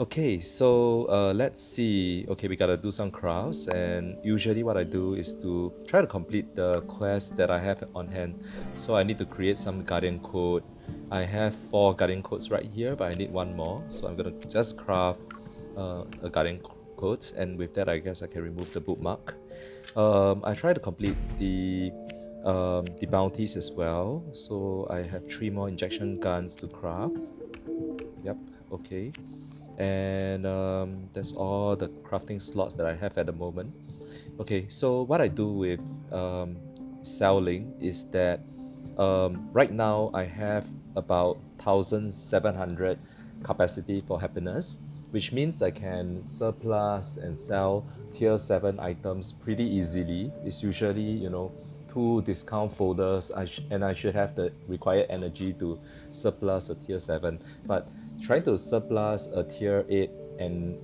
Okay, so let's see. Okay, we gotta do some crafts, and usually what I do is to try to complete the quest that I have on hand. So I need to create some guardian code. I have 4 guardian codes right here, but I need one more. So I'm gonna just craft a guardian code, and with that, I guess I can remove the bookmark. I try to complete the bounties as well. So I have 3 more injection guns to craft. Yep. Okay, and that's all the crafting slots that I have at the moment. Okay, so what I do with selling is that right now I have about 1700 capacity for happiness, which means I can surplus and sell tier 7 items pretty easily. It's usually, 2 discount folders, and I should have the required energy to surplus a tier 7. But trying to surplus a tier 8 and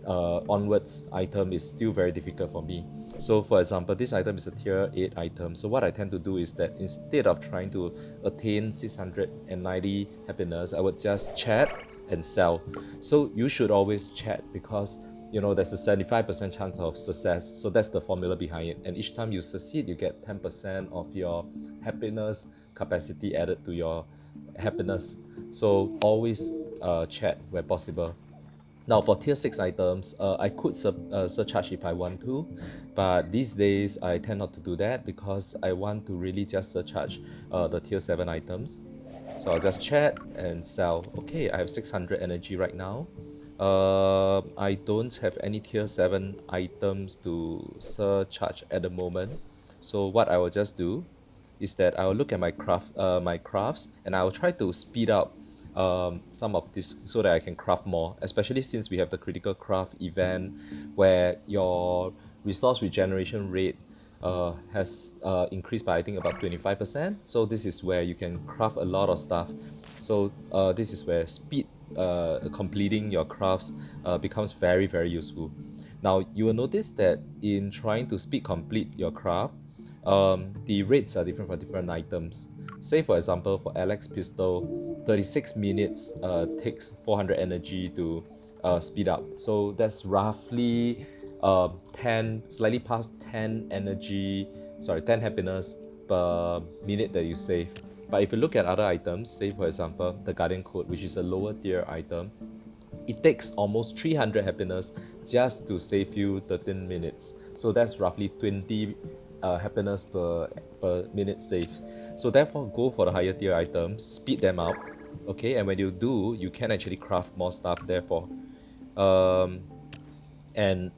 onwards item is still very difficult for me. So for example, this item is a tier 8 item. So what I tend to do is that instead of trying to attain 690 happiness, I would just chat and sell. So you should always chat because there's a 75% chance of success. So that's the formula behind it. And each time you succeed, you get 10% of your happiness capacity added to your happiness. So always chat where possible. Now for tier 6 items, I could surcharge if I want to, but these days I tend not to do that because I want to really just surcharge the tier 7 items. So I'll just chat and sell. Okay, I have 600 energy right now. I don't have any tier 7 items to surcharge at the moment. So what I will just do is that I will look at my crafts, and I will try to speed up some of this so that I can craft more, especially since we have the critical craft event where your resource regeneration rate has increased by I think about 25%. So this is where you can craft a lot of stuff. So this is where speed completing your crafts becomes very, very useful. Now you will notice that in trying to speed complete your craft, the rates are different for different items. Say for example, for Alex pistol, 36 minutes takes 400 energy to speed up. So that's roughly 10, slightly past 10 energy, sorry, 10 happiness per minute that you save. But if you look at other items, say for example, the Guardian Code, which is a lower tier item, it takes almost 300 happiness just to save you 13 minutes. So that's roughly 20 happiness per minute saved. So therefore, go for the higher tier items, speed them up, okay? And when you do, you can actually craft more stuff. Therefore, um, and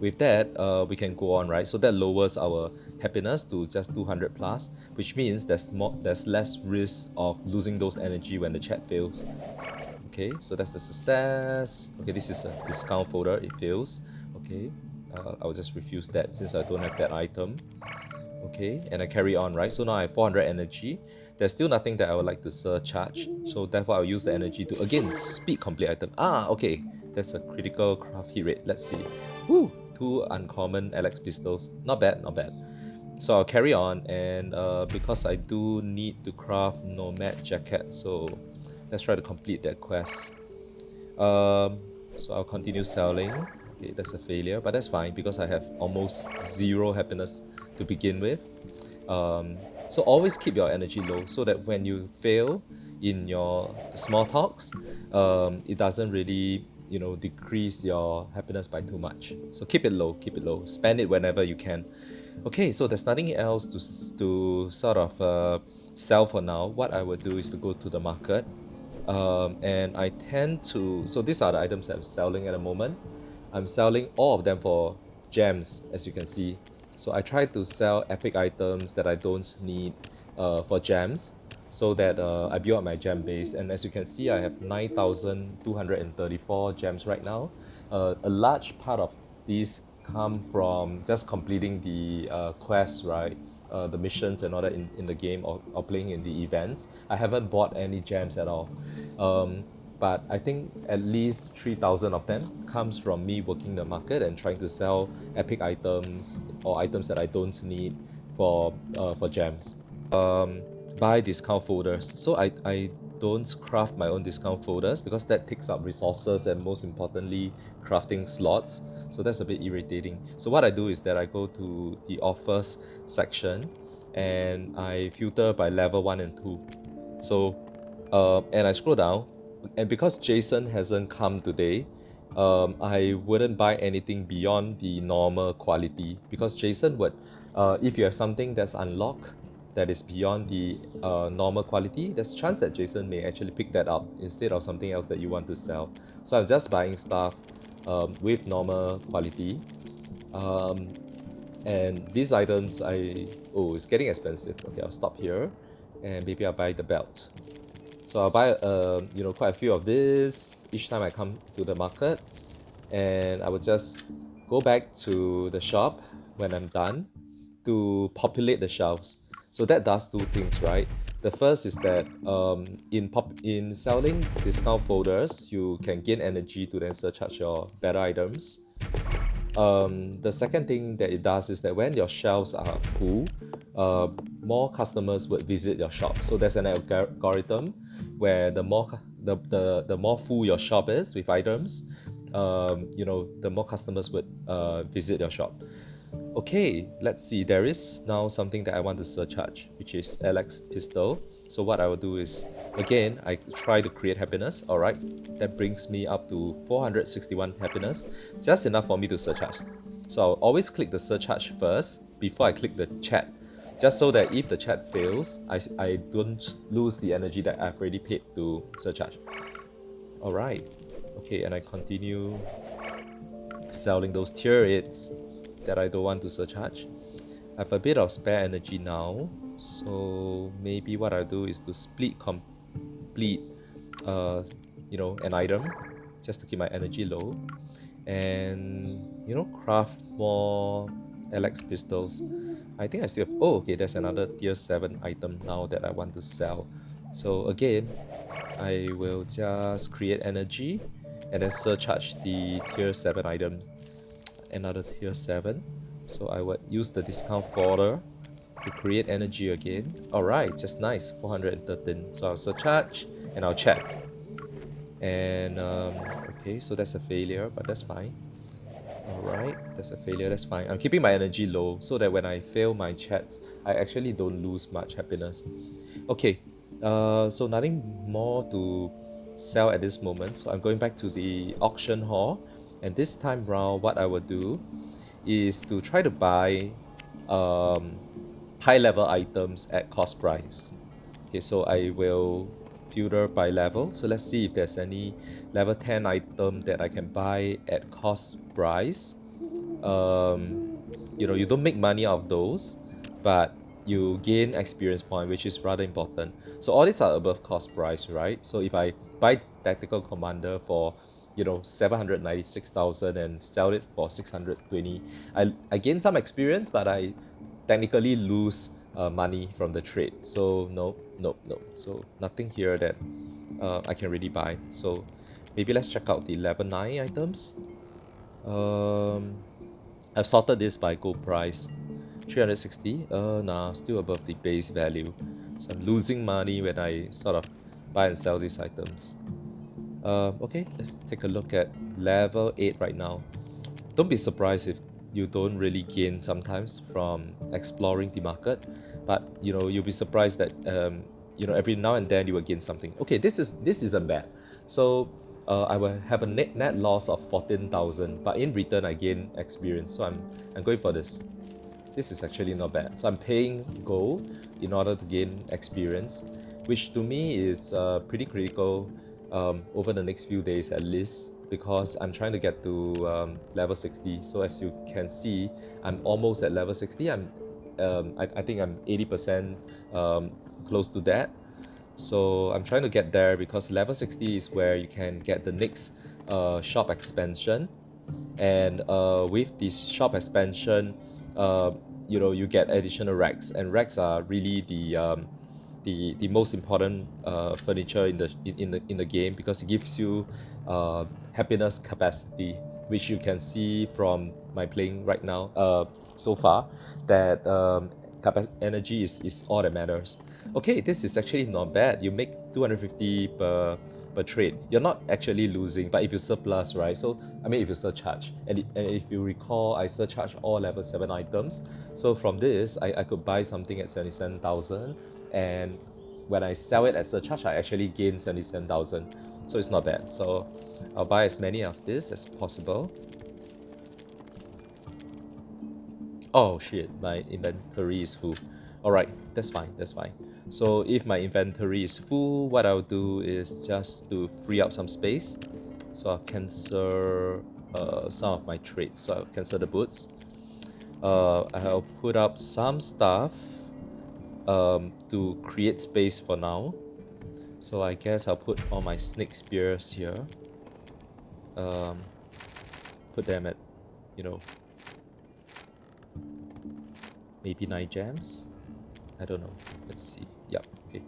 with that, we can go on, right? So that lowers our happiness to just 200 plus, which means there's less risk of losing those energy when the chat fails. Okay, so that's a success. Okay, this is a discount folder, it fails. Okay, I'll just refuse that since I don't have that item. Okay, and I carry on, right? So now I have 400 energy. There's still nothing that I would like to surcharge, so therefore I'll use the energy to again speed complete item. Okay, that's a critical craft hit rate. Let's see. Woo! 2 uncommon Alex pistols. Not bad, not bad. So I'll carry on, and because I do need to craft nomad jacket, so let's try to complete that quest. So I'll continue selling. Okay, that's a failure, but that's fine because I have almost 0 happiness to begin with. So always keep your energy low so that when you fail in your small talks, it doesn't really decrease your happiness by too much. So keep it low, keep it low. Spend it whenever you can. Okay, so there's nothing else to sort of sell for now. What I would do is to go to the market, and I tend to. So these are the items that I'm selling at the moment. I'm selling all of them for gems, as you can see. So I try to sell epic items that I don't need for gems, so that I build up my gem base. And as you can see, I have 9,234 gems right now. A large part of these come from just completing the quests, right? The missions and all that in the game, or playing in the events. I haven't bought any gems at all. But I think at least 3,000 of them comes from me working the market and trying to sell epic items or items that I don't need for gems. Buy discount folders. So I don't craft my own discount folders because that takes up resources and most importantly crafting slots. So that's a bit irritating. So what I do is that I go to the offers section and I filter by level 1 and 2. So and I scroll down, and because Jason hasn't come today, I wouldn't buy anything beyond the normal quality because Jason would, if you have something that's unlocked that is beyond the normal quality, there's a chance that Jason may actually pick that up instead of something else that you want to sell. So I'm just buying stuff with normal quality. And these items, it's getting expensive. Okay, I'll stop here and maybe I'll buy the belt. So I'll buy quite a few of this each time I come to the market, and I will just go back to the shop when I'm done to populate the shelves. So that does two things, right? The first is that in selling discount folders, you can gain energy to then surcharge your better items. The second thing that it does is that when your shelves are full, more customers would visit your shop. So there's an algorithm where the more full your shop is with items, the more customers would visit your shop. Okay, let's see. There is now something that I want to surcharge, which is Alex Pistol. So what I will do is, again, I try to create happiness. All right, that brings me up to 461 happiness, just enough for me to surcharge. So I'll always click the surcharge first before I click the chat, just so that if the chat fails, I don't lose the energy that I've already paid to surcharge. All right, okay, and I continue selling those tier 8s that I don't want to surcharge. I have a bit of spare energy now, so maybe what I'll do is to complete an item just to keep my energy low, and craft more LX pistols. I think I still have, okay, there's another tier 7 item now that I want to sell. So again, I will just create energy and then surcharge the tier 7 item, another tier 7. So I would use the discount folder to create energy again. Alright, just nice, 413. So I'll surcharge and I'll chat. And okay, so that's a failure, but that's fine. Alright, that's a failure, that's fine. I'm keeping my energy low so that when I fail my chats, I actually don't lose much happiness. Okay, so nothing more to sell at this moment. So I'm going back to the auction hall, and this time round, what I will do is to try to buy high level items at cost price. Okay, so I will filter by level. So let's see if there's any level 10 item that I can buy at cost price. You don't make money out of those, but you gain experience point, which is rather important. So all these are above cost price, right? So if I buy Tactical Commander for 796,000 and sell it for 620, I gain some experience, but I technically lose money from the trade. So no. So nothing here that I can really buy. So maybe let's check out the level 9 items. I've sorted this by gold price. 360. Nah, still above the base value. So I'm losing money when I sort of buy and sell these items. Okay, let's take a look at level 8 right now. Don't be surprised if you don't really gain sometimes from exploring the market, but you'll be surprised that every now and then you will gain something. Okay, this isn't bad. So I will have a net loss of 14,000, but in return I gain experience. So I'm going for this. This is actually not bad. So I'm paying gold in order to gain experience, which to me is pretty critical over the next few days at least, because I'm trying to get to level 60. So as you can see, I'm almost at level 60. I think I'm 80% close to that. So I'm trying to get there because level 60 is where you can get the next shop expansion, and with this shop expansion, you get additional racks, and racks are really the most important furniture in the game, because it gives you happiness capacity, which you can see from my playing right now so far, that energy is all that matters. Okay, this is actually not bad. You make 250 per trade. You're not actually losing, but if you surplus, right? So I mean, if you surcharge, and if you recall, I surcharge all level 7 items. So from this, I could buy something at 77,000, and when I sell it at surcharge, I actually gain 77,000. So it's not bad. So I'll buy as many of this as possible. Oh shit, my inventory is full. Alright, that's fine, that's fine. So if my inventory is full, what I'll do is just to free up some space. So I'll cancel some of my trades. So I'll cancel the boots. I'll put up some stuff to create space for now. So I guess I'll put all my snake spears here. Put them at, you know, maybe 9 gems. I don't know. Let's see. Yep. Okay.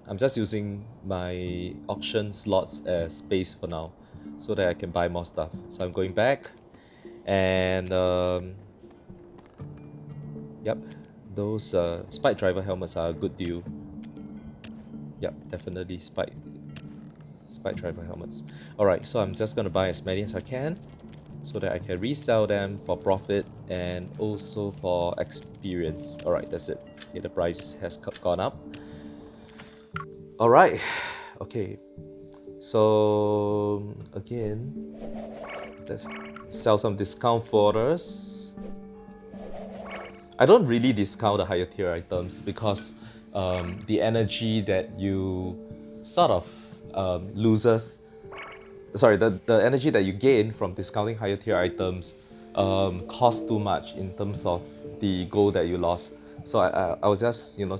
I'm just using my auction slots as space for now, so that I can buy more stuff. So I'm going back, and yep, those Spike Driver helmets are a good deal. Yep, definitely Spike Driver helmets. All right, so I'm just gonna buy as many as I can, so that I can resell them for profit and also for experience. All right, that's it. Okay, the price has gone up. All right, okay. So again, let's sell some discount for us. I don't really discount the higher tier items because the energy that you sort of loses, sorry, the energy that you gain from discounting higher tier items costs too much in terms of the gold that you lost. So I will just, you know,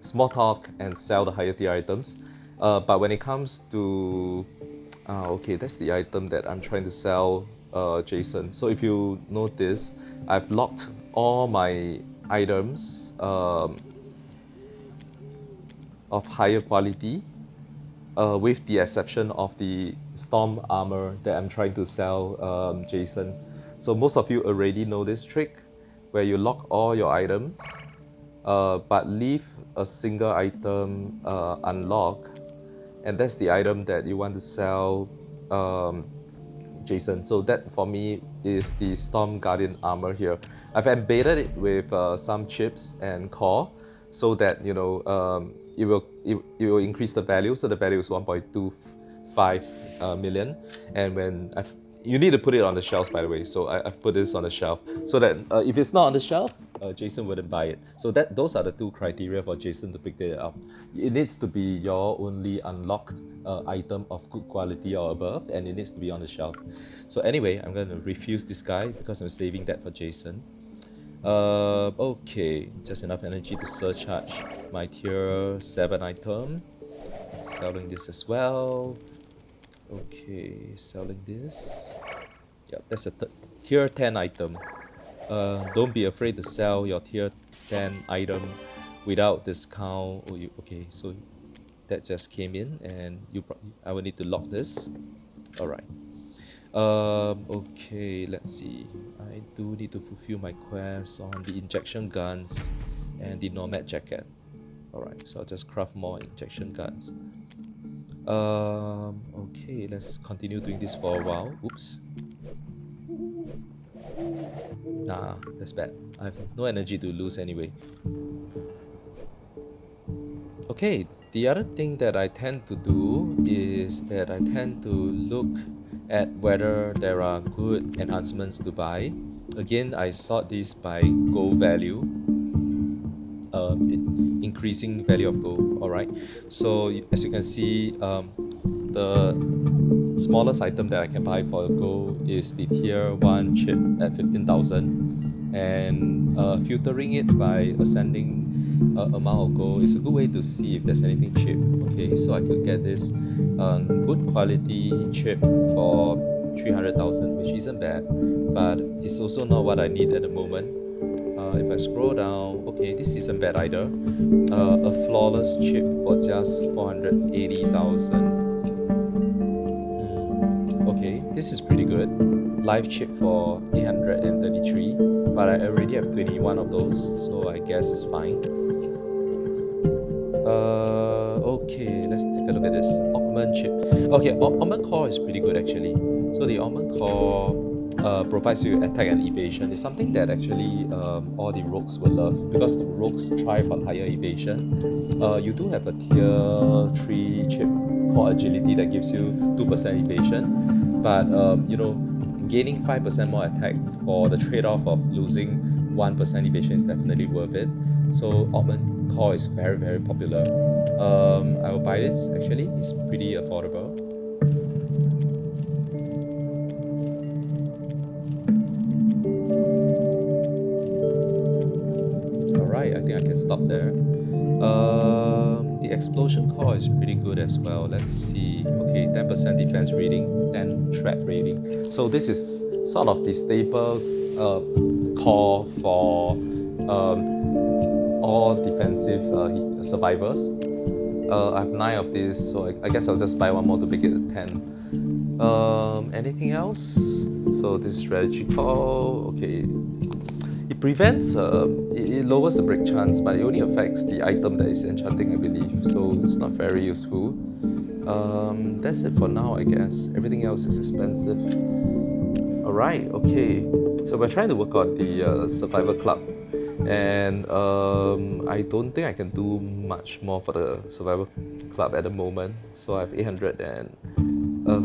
small talk and sell the higher tier items. But when it comes to okay, that's the item that I'm trying to sell, Jason. So if you notice, I've locked all my items of higher quality, with the exception of the storm armor that I'm trying to sell, Jason. So most of you already know this trick, where you lock all your items, but leave a single item unlocked, and that's the item that you want to sell, Jason. So that for me is the Storm Guardian armor here. I've embedded it with some chips and core, so that, you know, it will increase the value. So the value is 1.25 million, and when you need to put it on the shelves, by the way. So I've put this on the shelf, so that if it's not on the shelf, Jason wouldn't buy it. So those are the two criteria for Jason to pick it up. It needs to be your only unlocked item of good quality or above, and it needs to be on the shelf. So anyway, I'm going to refuse this guy because I'm saving that for Jason. Okay, just enough energy to surcharge my tier 7 item. Selling this as well. Okay, selling this. Yeah, that's a tier 10 item. Don't be afraid to sell your tier 10 item without discount. Oh, okay, so that just came in, and I will need to lock this. All right. Okay, let's see. I do need to fulfill my quest on the injection guns and the nomad jacket. Alright, so I'll just craft more injection guns. Okay, let's continue doing this for a while. Oops. Nah, that's bad. I have no energy to lose anyway. Okay, the other thing that I tend to do is that I tend to look at whether there are good enhancements to buy. Again, I sort this by gold value, the increasing value of gold. Alright, so as you can see, the smallest item that I can buy for gold is the tier 1 chip at 15,000, and filtering it by ascending amount of gold is a good way to see if there's anything cheap. Okay, so I could get this good quality chip for 300,000, which isn't bad, but it's also not what I need at the moment. If I scroll down, okay, this isn't bad either. A flawless chip for just 480,000. Okay, this is pretty good. Live chip for 833, but I already have 21 of those, so I guess it's fine. Okay, let's take a look at this. Augment chip. Okay, Augment Core is pretty good actually. So the Augment Core provides you attack and evasion. It's something that actually all the rogues will love because the rogues thrive on higher evasion. You do have a tier 3 chip called Agility that gives you 2% evasion, but gaining 5% more attack for the trade-off of losing 1% evasion is definitely worth it. So Augment Core is very very popular. I will buy this actually. It's pretty affordable. Alright, I think I can stop there. The explosion core is pretty good as well. Let's see. Okay, 10% defense rating, 10 threat rating. So this is sort of the staple core for all defensive survivors. I have 9 of these, so I guess I'll just buy one more to make it a 10. Anything else? So this strategy call, okay. It prevents, it lowers the break chance, but it only affects the item that is enchanting, I believe. So it's not very useful. That's it for now, I guess. Everything else is expensive. Alright, okay. So we're trying to work on the Survivor Club. And I don't think I can do much more for the Survivor Club at the moment. So I have 800 and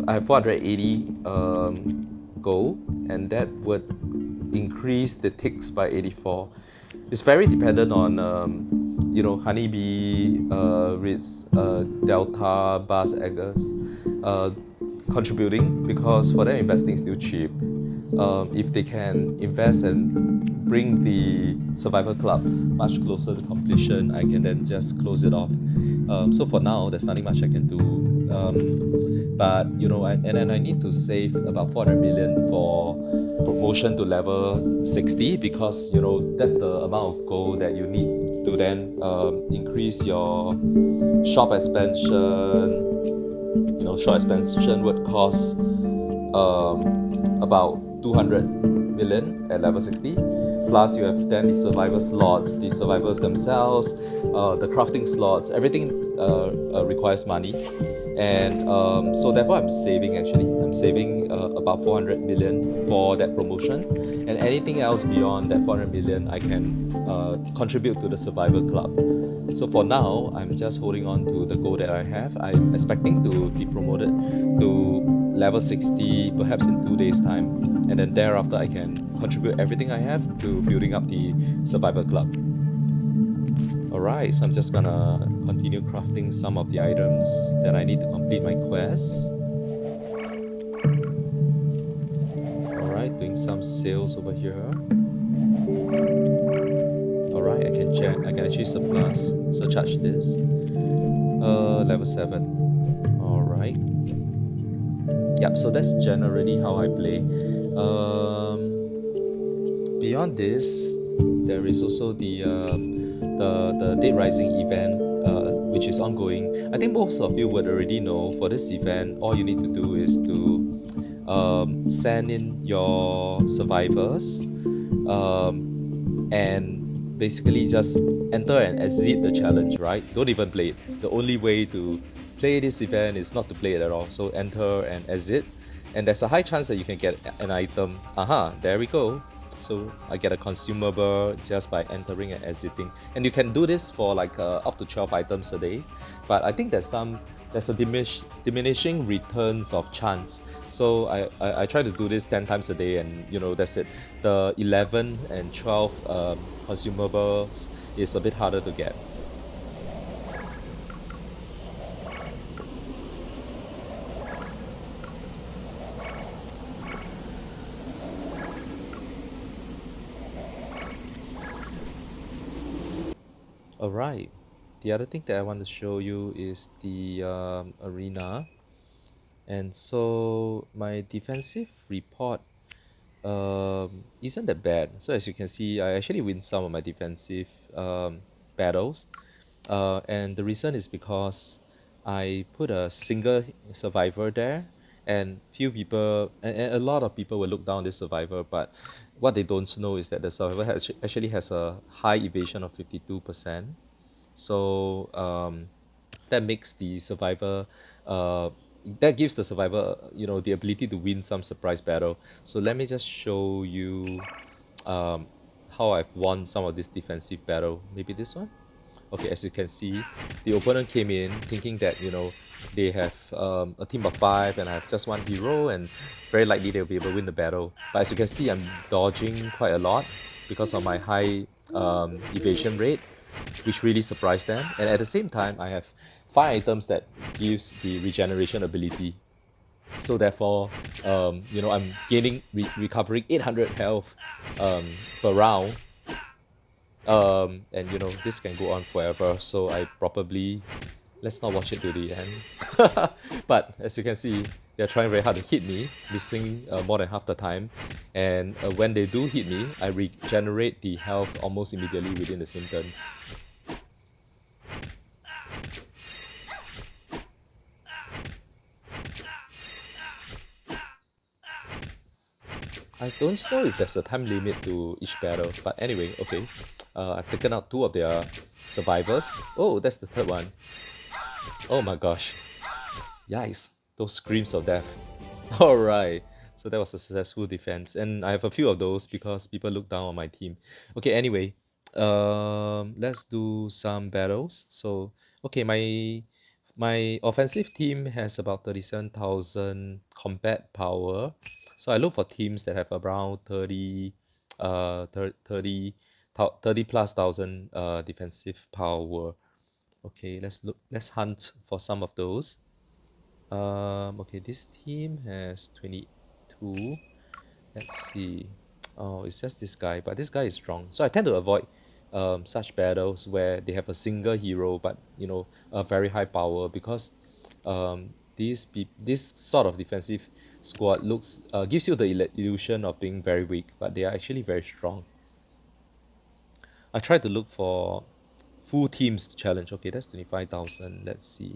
I have 480 gold, and that would increase the ticks by 84. It's very dependent on Honeybee, Ritz, Delta, Buzz, Eggers contributing, because for them investing is still cheap. If they can invest and bring the Survivor Club much closer to completion, I can then just close it off. So for now, there's nothing much I can do. But and then I need to save about 400 million for promotion to level 60, because that's the amount of gold that you need to then increase your shop expansion. Shop expansion would cost about 200 million at level 60. Plus you have then the survivor slots, the survivors themselves, the crafting slots, everything requires money. And so therefore I'm saving actually. I'm saving about 400 million for that promotion. And anything else beyond that 400 million I can contribute to the Survivor Club. So for now, I'm just holding on to the goal that I have. I'm expecting to be promoted to level 60 perhaps in 2 days time, and then thereafter I can contribute everything I have to building up the Survivor Club. Alright, so I'm just gonna continue crafting some of the items that I need to complete my quest. Alright, doing some sales over here. Alright, I can achieve surplus. Surcharge this. Level 7. Alright. Yep, so that's generally how I play. Beyond this, there is also the Dead Rising event, which is ongoing. I think most of you would already know, for this event, all you need to do is to send in your survivors and basically just enter and exit the challenge, right? Don't even play it. The only way to play this event is not to play it at all. So enter and exit, and there's a high chance that you can get an item. Aha, there we go. So I get a consumable just by entering and exiting, and you can do this for like up to 12 items a day. But I think there's a diminishing returns of chance. So I try to do this 10 times a day, and that's it. The 11 and 12 consumables is a bit harder to get. Alright, the other thing that I want to show you is the arena. And so my defensive report isn't that bad. So as you can see, I actually win some of my defensive battles. And the reason is because I put a single survivor there, and few people, and a lot of people will look down this survivor, but what they don't know is that the survivor actually has a high evasion of 52%. So that makes the survivor uh, that gives the survivor the ability to win some surprise battle. So let me just show you um, how I've won some of this defensive battle. Maybe this one. Okay, as you can see, the opponent came in thinking that they have a team of five and I have just one hero, and very likely they'll be able to win the battle. But as you can see, I'm dodging quite a lot because of my high evasion rate, which really surprised them. And at the same time, I have five items that gives the regeneration ability. So therefore, I'm recovering 800 health per round, and this can go on forever. So I probably let's not watch it to the end. But as you can see, they're trying very hard to hit me, missing more than half the time. And when they do hit me, I regenerate the health almost immediately within the same turn. I don't know if there's a time limit to each battle, but anyway, okay. I've taken out two of their survivors. Oh, that's the third one. Oh my gosh. Yikes. Those screams of death. Alright. So that was a successful defense. And I have a few of those because people look down on my team. Okay, anyway. Let's do some battles. So okay, my offensive team has about 37,000 combat power. So I look for teams that have around 30 30 plus thousand defensive power. Okay, let's hunt for some of those. Okay, this team has 22. Let's see. Oh, it's just this guy, but this guy is strong. So I tend to avoid such battles where they have a single hero, but a very high power, because this sort of defensive squad looks gives you the illusion of being very weak, but they are actually very strong. I try to look for full teams to challenge. Okay, that's 25,000. Let's see.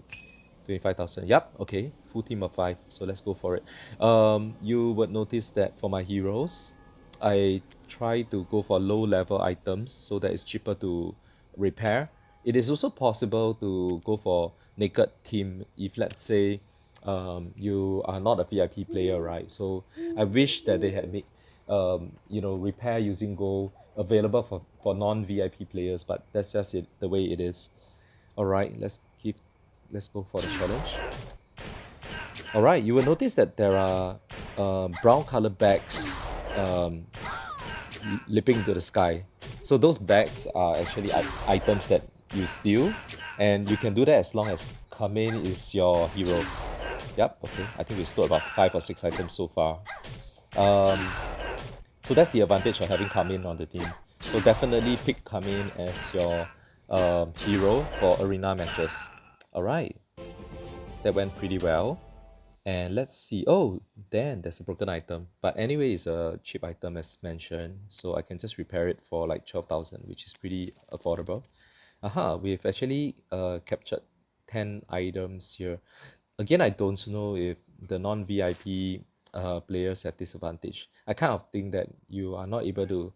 25,000. Yep, okay. Full team of five. So let's go for it. You would notice that for my heroes, I try to go for low level items so that it's cheaper to repair. It is also possible to go for naked team if, let's say, you are not a VIP player, right? So I wish that they had made repair using gold available for non-VIP players, but that's just it, the way it is. All right, let's go for the challenge. All right, you will notice that there are brown color bags um, leaping into the sky. So those bags are actually items that you steal, and you can do that as long as Kamen is your hero. Yep, okay. I think we stole about 5 or 6 items so far. Um, so that's the advantage of having Kamin on the team. So definitely pick Kamin as your hero for arena matches. Alright, that went pretty well. And let's see. Oh, then there's a broken item. But anyway, it's a cheap item as mentioned. So I can just repair it for like 12,000, which is pretty affordable. Aha, we've actually captured 10 items here. Again, I don't know if the non-VIP players have this advantage. I kind of think that you are not able to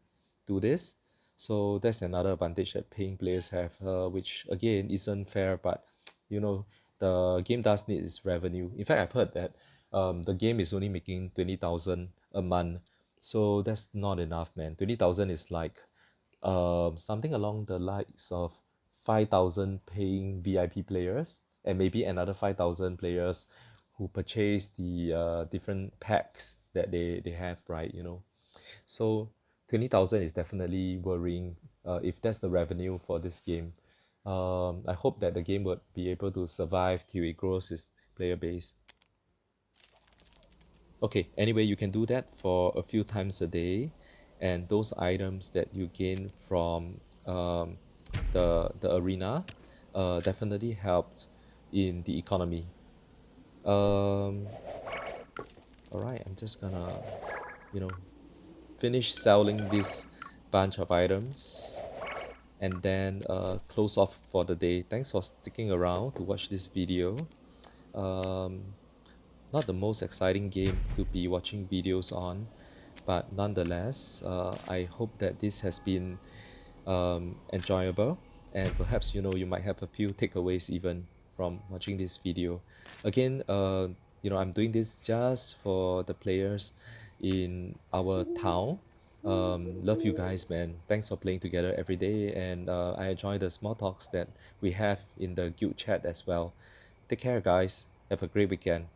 do this. So that's another advantage that paying players have, which again isn't fair, but you know, the game does need its revenue. In fact, I've heard that the game is only making 20,000 a month. So that's not enough, man. 20,000 is like something along the likes of 5,000 paying VIP players and maybe another 5,000 players who purchase the different packs that they have, right? So 20,000 is definitely worrying if that's the revenue for this game. I hope that the game would be able to survive till it grows its player base. Okay, anyway, you can do that for a few times a day, and those items that you gain from the arena definitely helped in the economy. Um, all right, I'm just gonna, you know, finish selling this bunch of items and then close off for the day. Thanks for sticking around to watch this video. Um, Not the most exciting game to be watching videos on, but nonetheless, I hope that this has been enjoyable. and perhaps you might have a few takeaways even from watching this video. Again, I'm doing this just for the players in our town. Love you guys, man. Thanks for playing together every day, and I enjoy the small talks that we have in the guild chat as well. Take care, guys. Have a great weekend.